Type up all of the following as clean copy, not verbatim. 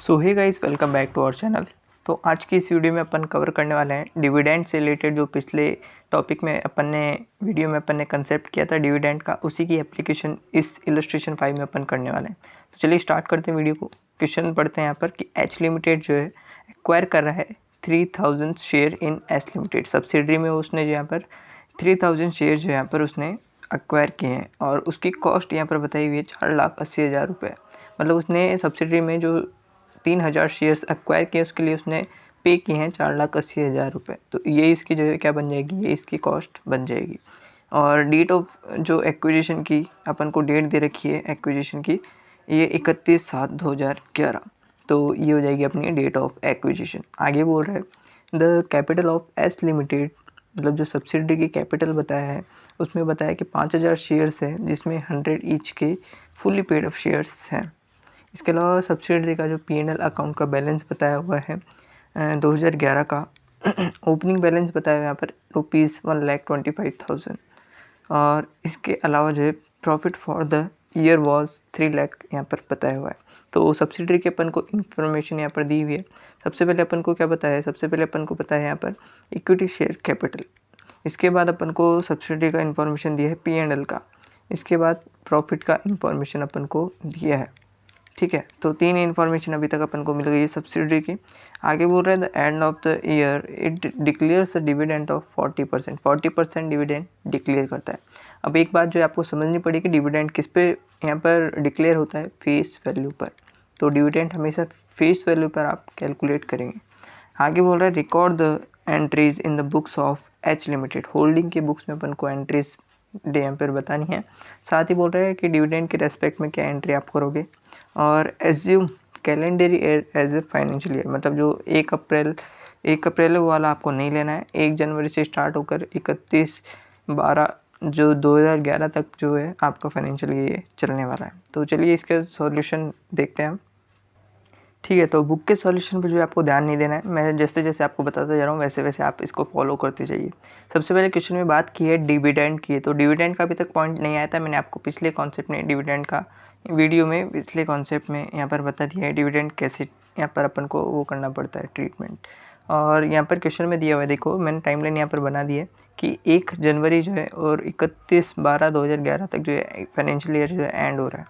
So hey guys, welcome back to our channel. तो आज की इस वीडियो में अपन कवर करने वाले हैं डिविडेंड से रिलेटेड। जो पिछले टॉपिक में अपन ने वीडियो में अपन ने कंसेप्ट किया था डिविडेंड का, उसी की एप्लीकेशन इस इलस्ट्रेशन 5 में अपन करने वाले हैं। तो चलिए स्टार्ट करते हैं वीडियो को। क्वेश्चन पढ़ते हैं यहाँ पर कि एच लिमिटेड जो है एक्वायर कर रहा है 3000 share in H limited subsidiary में। उसने जो यहाँ पर 3000 शेयर जो यहाँ पर उसने एक्वायर किए हैं और उसकी कॉस्ट यहाँ पर बताई हुई है 4,80,000 रुपये। मतलब उसने सब्सिडरी में जो 3,000 शेयर्स एक्वायर किए उसके लिए उसने पे किए हैं 4,80,000 रुपये। तो ये इसकी जो है क्या बन जाएगी, ये इसकी कॉस्ट बन जाएगी। और डेट ऑफ जो एक्विजिशन की अपन को डेट दे रखी है एक्विजिशन की, ये 31/7/2011। तो ये हो जाएगी अपनी डेट ऑफ एक्विजिशन। आगे बोल रहा है the capital of S limited, मतलब जो सब्सिडरी की कैपिटल बताया है उसमें बताया कि 5,000 शेयर्स है जिसमें 100 ईच के फुली पेड ऑफ शेयर्स हैं। इसके अलावा सब्सिडरी का जो P&L अकाउंट का बैलेंस बताया हुआ है 2011 का ओपनिंग बैलेंस बताया यहाँ पर ₹1,25,000। और इसके अलावा जो है profit for the year was 3 lakh यहाँ पर बताया हुआ है। तो सब्सिडरी के अपन को इन्फॉर्मेशन यहाँ पर दी हुई है। सबसे पहले अपन को क्या बताया है, सबसे पहले अपन को बताया है यहाँ पर इक्विटी शेयर कैपिटल। इसके बाद अपन को सब्सिडरी का इन्फॉर्मेशन दिया है P&L का। इसके बाद प्रॉफिट का इन्फॉर्मेशन अपन को दिया है। ठीक है, तो 3 इन्फॉर्मेशन अभी तक अपन को मिल गई है सब्सिडरी की। आगे बोल रहे हैं the end of the year it declares a dividend of 40% dividend declare करता है। अब एक बात जो आपको समझनी पड़ेगी, डिविडेंड किस पे यहाँ पर डिक्लेयर होता है, फेस वैल्यू पर। तो डिविडेंड हमेशा फेस वैल्यू पर आप कैलकुलेट करेंगे। आगे बोल रहा है record the entries in the books of H limited, holding के बुक्स में अपन को एंट्रीज यहाँ पर बतानी है। साथ ही बोल रहे हैं कि डिविडेंड के रेस्पेक्ट में क्या एंट्री आप करोगे। और assume calendar year as a financial year, मतलब जो 1 अप्रैल वाला आपको नहीं लेना है। 1 जनवरी से स्टार्ट होकर 31/12 जो 2011 तक जो है आपका फाइनेंशियल ईयर चलने वाला है। तो चलिए इसका सॉल्यूशन देखते हैं हम। ठीक है, तो बुक के सॉल्यूशन पर जो है आपको ध्यान नहीं देना है। मैं जैसे जैसे आपको बताता जा रहा हूँ वैसे वैसे आप इसको फॉलो करते जाइए। सबसे पहले क्वेश्चन में बात की है डिविडेंड की है, तो डिविडेंड का अभी तक पॉइंट नहीं आया था। मैंने आपको पिछले कॉन्सेप्ट में डिविडेंड का वीडियो में पिछले कॉन्सेप्ट में यहाँ पर बता दिया है डिविडेंड कैसे यहाँ पर अपन को वो करना पड़ता है ट्रीटमेंट। और यहाँ पर क्वेश्चन में दिया हुआ है, देखो मैंने टाइमलाइन यहाँ पर बना दी है कि 1 जनवरी जो है और 31/12/2011 तक जो है फाइनेंशियल ईयर जो है एंड हो रहा है।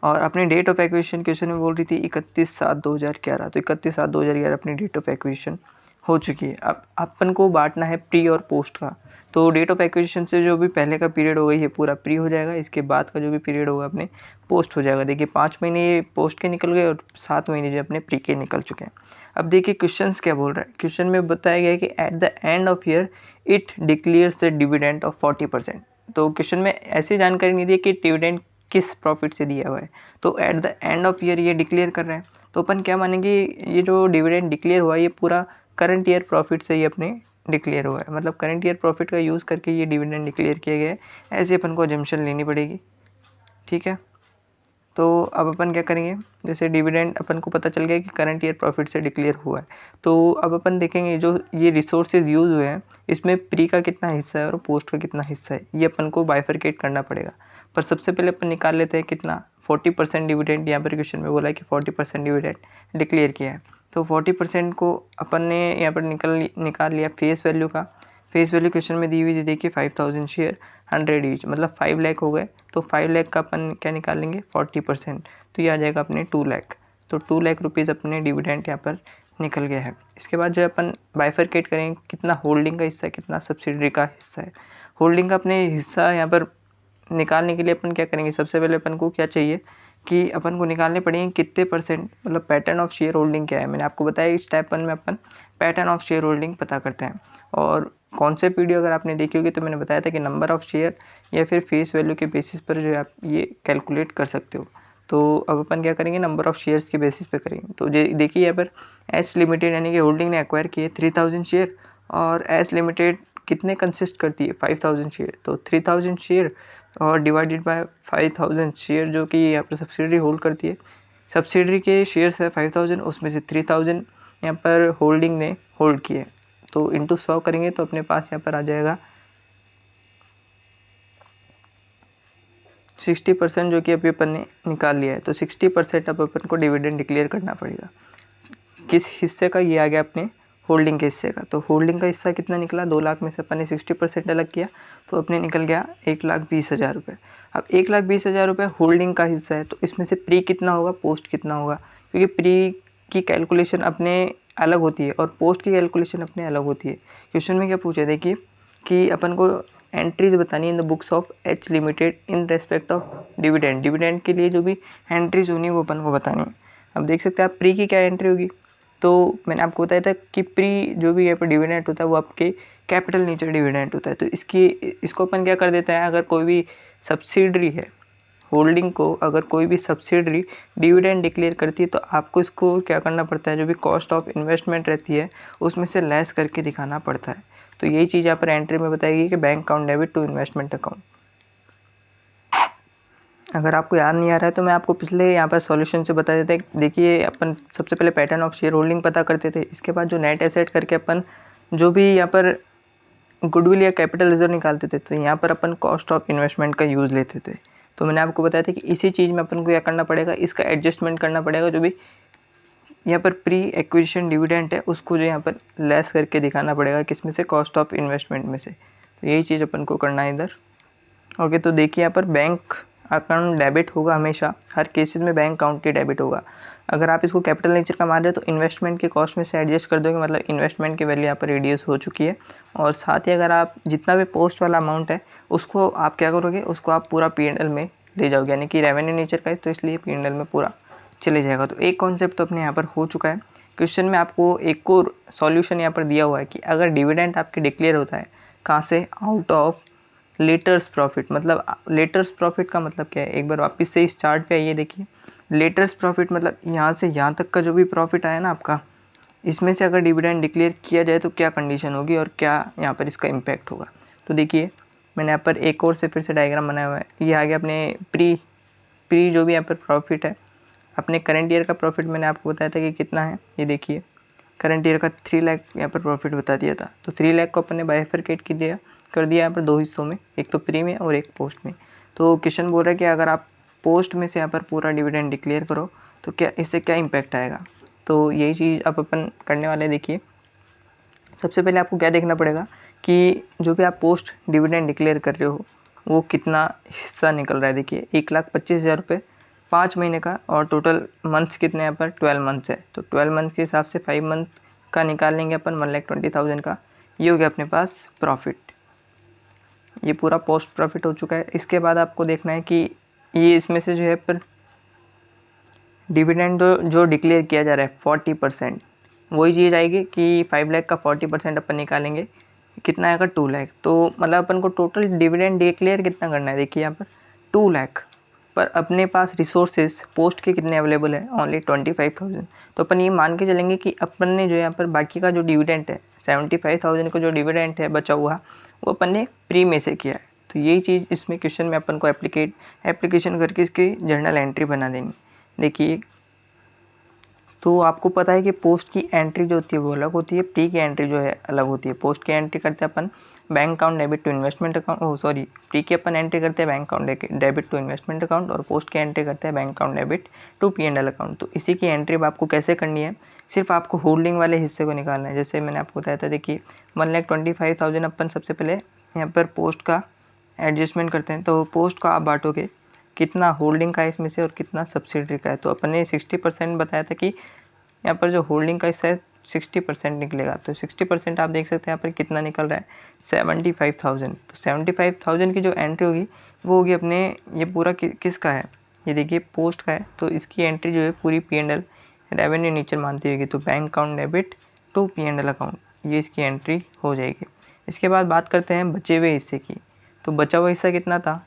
और अपनी डेट ऑफ एक्विजिशन क्वेश्चन में बोल रही थी 31/7/2011। तो 31/7/2011 अपनी डेट ऑफ एक्विजिशन हो चुकी है। अब अपन को बांटना है प्री और पोस्ट का। तो डेट ऑफ एक्विजिशन से जो भी पहले का पीरियड होगा ये पूरा प्री हो जाएगा, इसके बाद का जो भी पीरियड होगा अपने पोस्ट हो जाएगा। देखिए 5 महीने ये पोस्ट के निकल गए और 7 महीने जो अपने प्री के निकल चुके हैं। अब देखिए क्वेश्चन क्या बोल रहा है। क्वेश्चन में बताया गया है कि at the end of year it declares the dividend of 40%। तो क्वेश्चन में ऐसी जानकारी नहीं दी कि डिविडेंड किस प्रॉफिट से दिया हुआ है। तो at the end of year ये डिक्लेयर कर रहे हैं, तो अपन क्या मानेंगे, ये जो डिविडेंड डिक्लेयर हुआ ये पूरा करंट ईयर प्रॉफिट से ही अपने डिक्लेयर हुआ है। मतलब करंट ईयर प्रॉफिट का यूज़ करके ये डिविडेंड डिक्लेयर किया गया है, ऐसे अपन को अजम्पशन लेनी पड़ेगी। ठीक है, तो अब अपन क्या करेंगे, जैसे डिविडेंड अपन को पता चल गया कि करंट ईयर प्रॉफिट से डिक्लेयर हुआ है, तो अब अपन देखेंगे जो ये रिसोर्सेज यूज़ हुए हैं इसमें प्री का कितना हिस्सा है और पोस्ट का कितना हिस्सा है, ये अपन को बाइफरकेट करना पड़ेगा। पर सबसे पहले अपन निकाल लेते हैं कितना, 40% डिविडेंड। यहाँ पर क्वेश्चन में बोला है कि 40% डिविडेंड डिक्लेयर किया है। तो 40% को अपन ने यहाँ पर निकाल लिया फेस वैल्यू का। फेस वैल्यू क्वेश्चन में दी हुई थी, देखिए 5,000 शेयर 100 ईच, मतलब 5 लाख हो गए। तो 5 लाख का अपन क्या निकालेंगे, 40%, तो ये आ जाएगा अपने 2 लाख। तो 2 लाख रुपीज़ अपने डिविडेंड यहाँ पर निकल गया है। इसके बाद जो है अपन बाइफरकेट करेंगे कितना होल्डिंग का हिस्सा है, कितना सब्सिडरी का हिस्सा है। होल्डिंग का अपने हिस्सा यहाँ पर निकालने के लिए अपन क्या करेंगे, सबसे पहले अपन को क्या चाहिए कि अपन को निकालने पड़ेंगे कितने परसेंट, मतलब पैटर्न ऑफ शेयर होल्डिंग क्या है। मैंने आपको बताया स्टेप 1 में अपन पैटर्न ऑफ शेयर होल्डिंग पता करते हैं। और कॉन्सेप्ट वीडियो अगर आपने देखी होगी तो मैंने बताया था कि नंबर ऑफ़ शेयर या फिर फेस वैल्यू के बेसिस पर जो है आप ये कैलकुलेट कर सकते हो। तो अब अपन क्या करेंगे, नंबर ऑफ़ शेयर्स के बेसिस पे करेंगे। तो देखिए यहाँ पर एच लिमिटेड यानी कि होल्डिंग ने एक्वायर किए 3000 शेयर, और एच लिमिटेड कितने कंसिस्ट करती है, 5000 शेयर। तो 3000 शेयर और डिवाइडेड बाय 5000 शेयर जो कि यहाँ पर सब्सिडरी होल्ड करती है। सब्सिडरी के शेयर्स है 5000, उसमें से 3000 यहाँ पर होल्डिंग ने होल्ड किए। तो इंटू 100 करेंगे तो अपने पास यहाँ पर आ जाएगा 60% जो कि अभी अपन ने निकाल लिया है। तो 60% अब अपन को डिविडेंड डिक्लेयर करना पड़ेगा। किस हिस्से का, ये आ गया अपने होल्डिंग के हिस्से का। तो होल्डिंग का हिस्सा कितना निकला, 2 लाख में से अपन ने 60% अलग किया तो अपने निकल गया 1,20,000 रुपये। अब 1,20,000 रुपये होल्डिंग का हिस्सा है, तो इसमें से प्री कितना होगा, पोस्ट कितना होगा, क्योंकि प्री की कैलकुलेशन अपने अलग होती है और पोस्ट की कैलकुलेशन अपने अलग होती है। क्वेश्चन में क्या पूछा, देखिए कि अपन को एंट्रीज बतानी in the books of H limited in respect of dividend. Dividend के लिए जो भी एंट्रीज होनी वो अपन को बतानी है। अब देख सकते हैं आप प्री की क्या एंट्री होगी, तो मैंने आपको बताया था कि प्री जो भी यहाँ पर डिविडेंड होता है वो आपके कैपिटल नेचर डिविडेंड होता है। तो इसको अपन क्या कर देते हैं, अगर कोई भी सब्सिडरी है होल्डिंग को, अगर कोई भी सब्सिडरी डिविडेंड डिक्लेयर करती है तो आपको इसको क्या करना पड़ता है, जो भी कॉस्ट ऑफ इन्वेस्टमेंट रहती है उसमें से लेस करके दिखाना पड़ता है। तो यही चीज़ यहाँ पर एंट्री में बताएगी कि bank account debit to investment account. अगर आपको याद नहीं आ रहा है तो मैं आपको पिछले यहाँ पर सॉल्यूशन से बता देते हैं। देखिए अपन सबसे पहले पैटर्न ऑफ शेयर होल्डिंग पता करते थे, इसके बाद जो नेट एसेट करके अपन जो भी यहाँ पर गुडविल या कैपिटल रिजर्व निकालते थे, तो यहाँ पर अपन कॉस्ट ऑफ इन्वेस्टमेंट का यूज़ लेते थे। तो मैंने आपको बताया था कि इसी चीज़ में अपन को क्या करना पड़ेगा, इसका एडजस्टमेंट करना पड़ेगा। जो भी यहाँ पर प्री एक्विजिशन डिविडेंड है उसको जो यहाँ पर लेस करके दिखाना पड़ेगा, किसमें से, कॉस्ट ऑफ इन्वेस्टमेंट में से। तो यही चीज़ अपन को करना है इधर। ओके, तो देखिए यहाँ पर बैंक अकाउंट डेबिट होगा, हमेशा हर केसेस में बैंक अकाउंट ही डेबिट होगा। अगर आप इसको कैपिटल नेचर का मान रहे हो तो इन्वेस्टमेंट के कॉस्ट में से एडजस्ट कर दोगे, मतलब इन्वेस्टमेंट की वैल्यू यहाँ पर रिड्यूस हो चुकी है। और साथ ही अगर आप जितना भी पोस्ट वाला अमाउंट है उसको आप क्या करोगे, उसको आप पूरा P&L में ले जाओगे, यानी कि रेवेन्यू नेचर का है तो इसलिए P&L में पूरा चले जाएगा। तो एक कॉन्सेप्ट तो अपने यहाँ पर हो चुका है। क्वेश्चन में आपको एक और सॉल्यूशन यहाँ पर दिया हुआ है कि अगर डिविडेंड आपके डिक्लेयर होता है कहाँ से, आउट ऑफ लेटर्स प्रॉफिट। मतलब लेटर्स प्रॉफिट का मतलब क्या है, एक बार वापस से इस चार्ट पे आइए। देखिए लेटर्स प्रॉफिट मतलब यहाँ से यहाँ तक का जो भी प्रॉफिट आया ना आपका, इसमें से अगर डिविडेंड डिक्लेयर किया जाए तो क्या कंडीशन होगी और क्या यहाँ पर इसका इम्पैक्ट होगा। तो देखिए मैंने यहाँ पर एक और से फिर से डायग्राम बनाया हुआ है। ये आ गया अपने प्री जो भी यहाँ पर प्रॉफिट है, अपने करंट ईयर का प्रॉफिट मैंने आपको बताया था कि कितना है। ये देखिए करंट ईयर का 3 लाख यहाँ पर प्रॉफिट बता दिया था। तो 3 लाख को अपन ने बाइफरकेट कर दिया यहाँ पर 2 हिस्सों में, एक तो प्री में और एक पोस्ट में। तो क्वेश्चन बोल रहा है कि अगर आप पोस्ट में से यहाँ पर पूरा डिविडेंड डिक्लेयर करो तो क्या इससे क्या इम्पैक्ट आएगा। तो यही चीज़ अब अपन करने वाले हैं। देखिए सबसे पहले आपको क्या देखना पड़ेगा कि जो भी आप पोस्ट डिविडेंड डिक्लेयर कर रहे हो वो कितना हिस्सा निकल रहा है। देखिए 1,25,000 रुपये 5 महीने का, और टोटल मंथ्स कितने यहाँ पर 12 मंथ्स है। तो 12 मंथ्स के हिसाब से 5 मंथ का निकाल लेंगे अपन 1,20,000 का। ये हो गया अपने पास प्रॉफिट, ये पूरा पोस्ट प्रॉफिट हो चुका है। इसके बाद आपको देखना है कि ये इसमें से जो है पर डिविडेंड जो डिक्लेयर किया जा रहा है 40%, वही चीज़ आएगी कि 5 लाख का 40% अपन निकालेंगे, कितना आएगा 2 लाख। तो मतलब अपन को टोटल डिविडेंड डिक्लेयर कितना करना है, देखिए यहाँ पर 2 लाख, पर अपने पास रिसोर्सेज पोस्ट के कितने अवेलेबल है, ओनली 25,000। तो अपन ये मान के चलेंगे कि अपन ने जो यहाँ पर बाकी का जो डिविडेंड है 75,000 को जो डिविडेंड है बचा हुआ, वो अपन ने प्री में से किया है। तो यही चीज़ इसमें क्वेश्चन में अपन को एप्लीकेशन करके इसकी जर्नल एंट्री बना देंगे। देखिए तो आपको पता है कि पोस्ट की एंट्री जो होती है वो अलग होती है, प्री की एंट्री जो है अलग होती है। पोस्ट की एंट्री करते हैं अपन bank account debit to investment account, pre की अपन एंट्री करते हैं bank account debit to investment account, और पोस्ट की एंट्री करते हैं bank account debit to P&L account. तो इसी की एंट्री आपको कैसे करनी है, सिर्फ आपको होल्डिंग वाले हिस्से को निकालना है। जैसे मैंने आपको बताया था, देखिए 1,25,000 अपन सबसे पहले यहाँ पर पोस्ट का एडजस्टमेंट करते हैं। तो पोस्ट का आप बांटोगे कितना होल्डिंग का है इसमें से और कितना सब्सिडरी का है। तो अपन ने 60% बताया था कि यहाँ पर जो होल्डिंग का हिस्सा है 60% निकलेगा। तो 60% आप देख सकते हैं यहाँ पर कितना निकल रहा है 75,000। तो 75,000 की जो एंट्री होगी वो होगी अपने, ये पूरा किसका है, ये देखिए पोस्ट का है। तो इसकी एंट्री जो है पूरी P&L रेवेन्यू नेचर मानती होगी। तो bank account debit to P&L account, ये इसकी एंट्री हो जाएगी। इसके बाद बात करते हैं बचे हुए हिस्से की। तो बचा हुआ हिस्सा कितना था,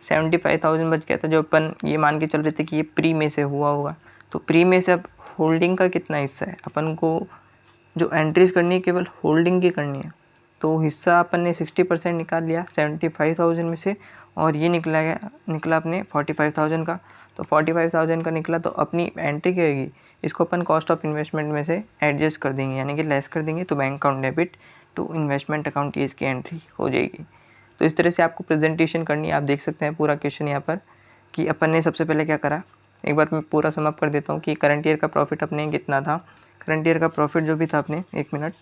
75,000 बच गया था, जो अपन ये मान के चल रहे थे कि ये प्री में से हुआ होगा। तो प्री में से अब होल्डिंग का कितना हिस्सा है, अपन को जो एंट्रीज करनी है केवल होल्डिंग की करनी है। तो हिस्सा अपन ने 60% निकाल लिया 75,000 में से, और ये निकला अपने 45,000 का। तो 45,000 का निकला, तो अपनी एंट्री क्या होगी, इसको अपन कॉस्ट ऑफ इन्वेस्टमेंट में से एडजस्ट कर देंगे, यानी कि लेस कर देंगे। तो bank account debit to investment account, ये इसकी एंट्री हो जाएगी। तो इस तरह से आपको प्रेजेंटेशन करनी है। आप देख सकते हैं पूरा क्वेश्चन यहाँ पर कि अपन ने सबसे पहले क्या करा, एक बार मैं पूरा समअप कर देता हूँ कि करंट ईयर का प्रॉफिट अपने कितना था। करंट ईयर का प्रॉफिट जो भी था अपने, 1 मिनट।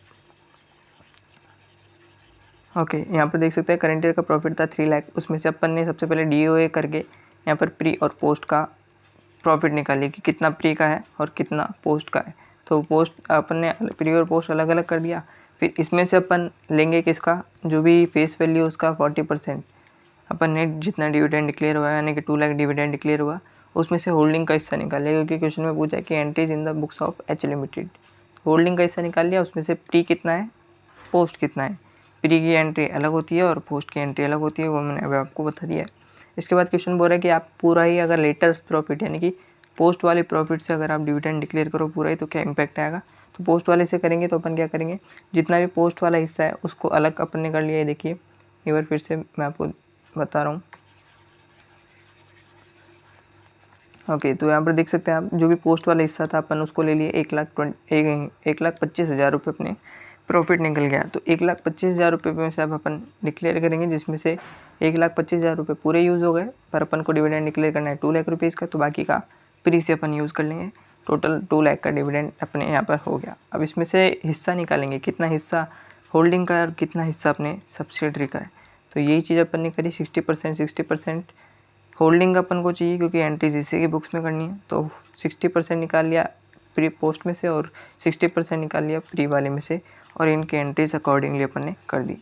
ओके, यहाँ पर देख सकते हैं करंट ईयर का प्रॉफिट था 3 लाख। उसमें से अपन ने सबसे पहले DOA करके यहाँ पर प्री और पोस्ट का प्रॉफिट निकालिए कि कितना प्री का है और कितना पोस्ट का है। तो पोस्ट अपन ने प्री और पोस्ट अलग अलग कर दिया। फिर इसमें से अपन लेंगे किसका, जो भी फेस वैल्यू उसका 40% अपन ने जितना डिविडेंड डिक्लेयर हुआ है, यानी कि 2 लाख डिविडेंड डिक्लेयर हुआ, उसमें से होल्डिंग का हिस्सा निकालिए, क्योंकि क्वेश्चन में पूछा है कि entries in the books of H limited. Holding का हिस्सा निकाल लिया, उसमें से प्री कितना है, पोस्ट कितना है। प्री की एंट्री अलग होती है और पोस्ट की एंट्री अलग होती है, वो मैंने अभी आपको बता दिया है। इसके बाद क्वेश्चन बोल रहा है कि आप पूरा ही अगर लेटेस्ट प्रॉफिट यानी कि पोस्ट वाले प्रॉफिट से अगर आप डिविडेंड डिक्लेयर करो पूरा ही, तो क्या इम्पैक्ट आएगा। तो पोस्ट वाले से करेंगे तो अपन क्या करेंगे, जितना भी पोस्ट वाला हिस्सा है उसको अलग अपन ने कर लिया है। देखिए एक बार फिर से मैं आपको बता रहा हूँ। ओके, तो यहाँ पर देख सकते हैं आप, जो भी पोस्ट वाला हिस्सा था अपन उसको ले लिए 1,25,000 रुपये अपने प्रॉफिट निकल गया। तो 1,25,000 रुपये में से अब अपन डिक्लेयर करेंगे, जिसमें से 1,25,000 रुपये पूरे यूज़ हो गए, पर अपन को डिविडेंड डिक्लेयर करना है 2 लाख रुपीज़ का, तो बाकी का प्री से अपन यूज़ कर लेंगे। टोटल 2 लाख का डिविडेंड अपने यहाँ पर हो गया। अब इसमें से हिस्सा निकालेंगे, कितना हिस्सा होल्डिंग का है और कितना हिस्सा अपने सब्सिडरी का है। तो यही चीज़ अपन ने करी, 60% होल्डिंग अपन को चाहिए क्योंकि एंट्रीज इसी की बुक्स में करनी है। तो 60% निकाल लिया प्री पोस्ट में से और 60% निकाल लिया प्री वाले में से, और इनके एंट्रीज अकॉर्डिंगली अपन ने कर दी।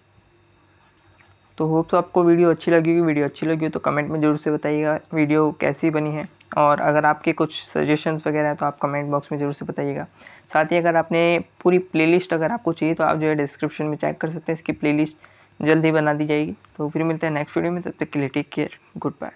तो होप तो आपको वीडियो अच्छी लगी होगी। वीडियो अच्छी लगी हो तो कमेंट में ज़रूर से बताइएगा वीडियो कैसी बनी है, और अगर आपके कुछ सजेशंस वगैरह है तो आप कमेंट बॉक्स में ज़रूर से बताइएगा। साथ ही अगर आपने पूरी प्लेलिस्ट अगर आपको चाहिए तो आप जो है डिस्क्रिप्शन में चेक कर सकते हैं, इसकी प्लेलिस्ट जल्द ही बना दी जाएगी। तो फिर मिलते हैं नेक्स्ट वीडियो में, तब तक के लिए टेक केयर, गुड बाय।